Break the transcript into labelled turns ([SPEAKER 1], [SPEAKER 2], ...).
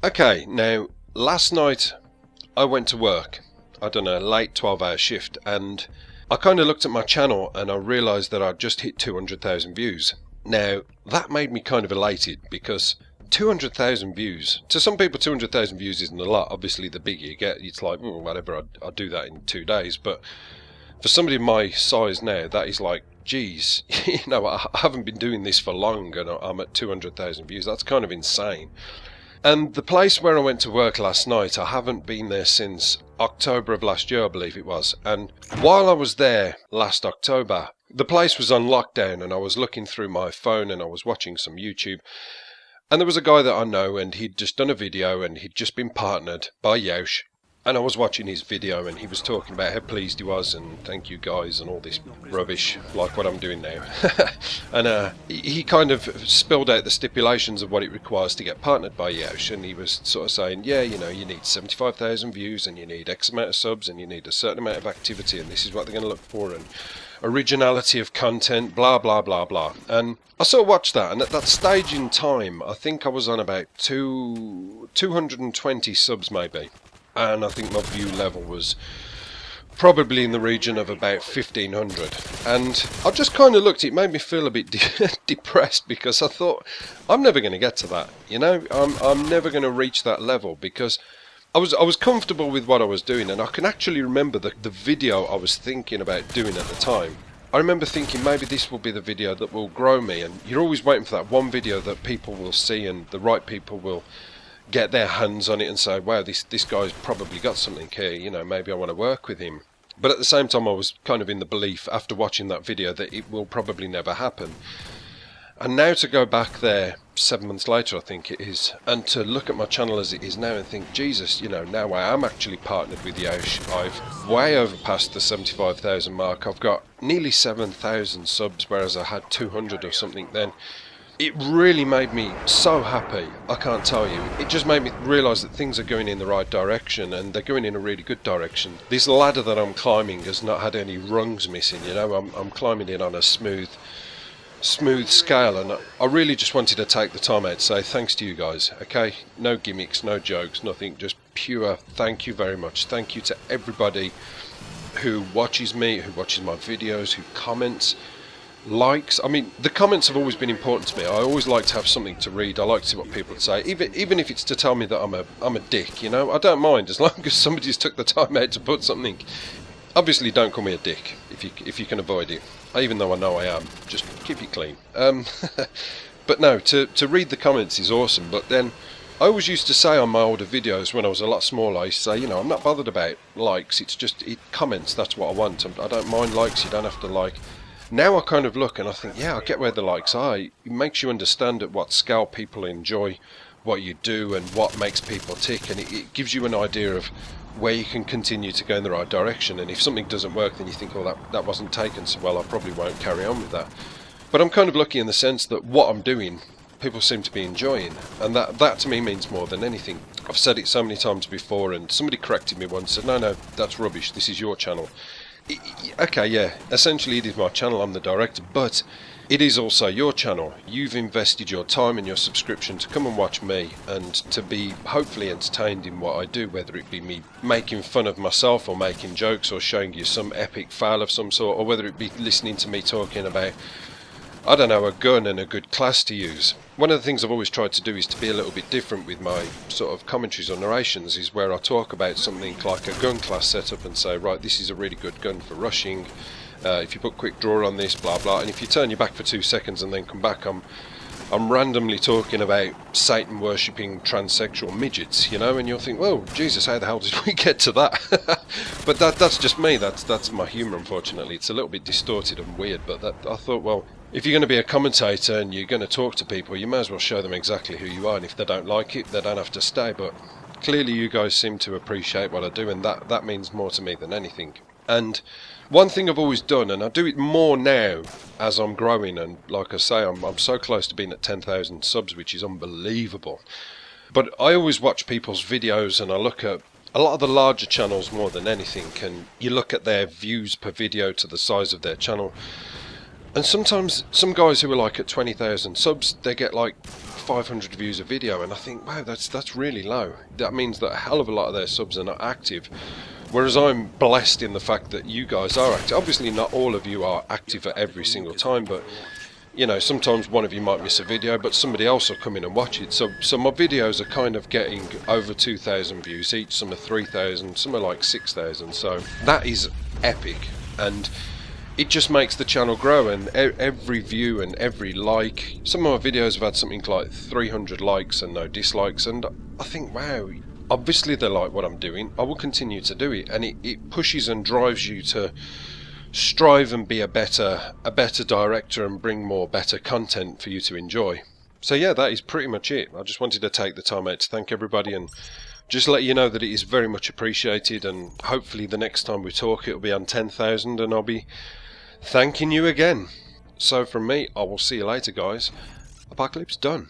[SPEAKER 1] Okay, now last night I went to work. I done a late 12-hour shift, and I kind of looked at my channel and I realised that I'd just hit 200,000 views. Now that made me kind of elated, because 200,000 views, to some people 200,000 views isn't a lot. Obviously the bigger you get, it's like, whatever, I'll do that in 2 days. But for somebody my size now, that is like, geez, you know, I haven't been doing this for long and I'm at 200,000 views. That's kind of insane. And the place where I went to work last night, I haven't been there since October of last year, I believe it was. And while I was there last October, the place was on lockdown, and I was looking through my phone and I was watching some YouTube. And there was a guy that I know, and he'd just done a video, and he'd just been partnered by Yeousch. And I was watching his video, and he was talking about how pleased he was, and thank you guys, and all this rubbish, like what I'm doing now. And he kind of spelled out the stipulations of what it requires to get partnered by Yeousch, and he was sort of saying, yeah, you know, you need 75,000 views, and you need X amount of subs, and you need a certain amount of activity, and this is what they're going to look for, and originality of content, blah, blah, blah, blah. And I sort of watched that, and at that stage in time, I think I was on about 220 subs maybe. And I think my view level was probably in the region of about 1,500. And I just kind of looked, it made me feel a bit depressed, because I thought, I'm never going to get to that, you know, I'm never going to reach that level, because I was comfortable with what I was doing, and I can actually remember the video I was thinking about doing at the time. I remember thinking maybe this will be the video that will grow me, and you're always waiting for that one video that people will see and the right people will get their hands on it and say, wow, this guy's probably got something here, you know, maybe I want to work with him. But at the same time I was kind of in the belief after watching that video that it will probably never happen. And now to go back there 7 months later, I think it is, and to look at my channel as it is now and think, Jesus, you know, now I am actually partnered with Yeousch. I've way overpassed the 75,000 mark. I've got nearly 7,000 subs, whereas I had 200 or something then. It really made me so happy, I can't tell you. It just made me realise that things are going in the right direction, and they're going in a really good direction. This ladder that I'm climbing has not had any rungs missing, you know, I'm climbing it on a smooth scale, and I really just wanted to take the time out to say thanks to you guys, okay? No gimmicks, no jokes, nothing, just pure thank you very much. Thank you to everybody who watches me, who watches my videos, who comments, likes. I mean, the comments have always been important to me. I always like to have something to read. I like to see what people say, even if it's to tell me that I'm a dick, you know. I don't mind as long as somebody's took the time out to put something. Obviously don't call me a dick if you can avoid it, even though I know I am. Just keep it clean. But no, to read the comments is awesome. But then I always used to say on my older videos when I was a lot smaller, I used to say, you know, I'm not bothered about likes, it's just comments, that's what I want. I don't mind likes, you don't have to like. Now I kind of look and I think, yeah, I get where the likes are. It makes you understand at what scale people enjoy what you do and what makes people tick, and it gives you an idea of where you can continue to go in the right direction. And if something doesn't work, then you think, oh, that wasn't taken so well, I probably won't carry on with that. But I'm kind of lucky in the sense that what I'm doing, people seem to be enjoying, and that to me means more than anything. I've said it so many times before, and somebody corrected me once and said, no, that's rubbish, this is your channel. Okay, yeah, essentially it is my channel, I'm the director, but it is also your channel. You've invested your time and your subscription to come and watch me and to be hopefully entertained in what I do, whether it be me making fun of myself or making jokes or showing you some epic fail of some sort, or whether it be listening to me talking about, I don't know, a gun and a good class to use. One of the things I've always tried to do is to be a little bit different with my sort of commentaries or narrations, is where I talk about something like a gun class setup and say, right, this is a really good gun for rushing, if you put quick draw on this, blah blah, and if you turn your back for 2 seconds and then come back, I'm randomly talking about Satan worshipping transsexual midgets, you know, and you'll think, well, Jesus, how the hell did we get to that? But that's just me, that's my humour, unfortunately. It's a little bit distorted and weird, but I thought, well, if you're going to be a commentator and you're going to talk to people, you may as well show them exactly who you are, and if they don't like it, they don't have to stay. But clearly you guys seem to appreciate what I do, and that means more to me than anything. And one thing I've always done, and I do it more now as I'm growing, and like I say, I'm so close to being at 10,000 subs, which is unbelievable. But I always watch people's videos, and I look at a lot of the larger channels more than anything, and you look at their views per video to the size of their channel. And sometimes some guys who are like at 20,000 subs, they get like 500 views a video, and I think, wow, that's really low. That means that a hell of a lot of their subs are not active. Whereas I'm blessed in the fact that you guys are active. Obviously not all of you are active at every single time, but you know, sometimes one of you might miss a video, but somebody else will come in and watch it. So my videos are kind of getting over 2,000 views each. Some are 3,000, some are like 6,000. So that is epic, and it just makes the channel grow. And every view and every like, some of my videos have had something like 300 likes and no dislikes, and I think, wow, obviously they like what I'm doing. I will continue to do it, and it pushes and drives you to strive and be a better director and bring more better content for you to enjoy. So yeah, that is pretty much it. I just wanted to take the time out to thank everybody and just let you know that it is very much appreciated, and hopefully the next time we talk it'll be on 10,000 and I'll be thanking you again. So from me, I will see you later, guys. Apocalypse done.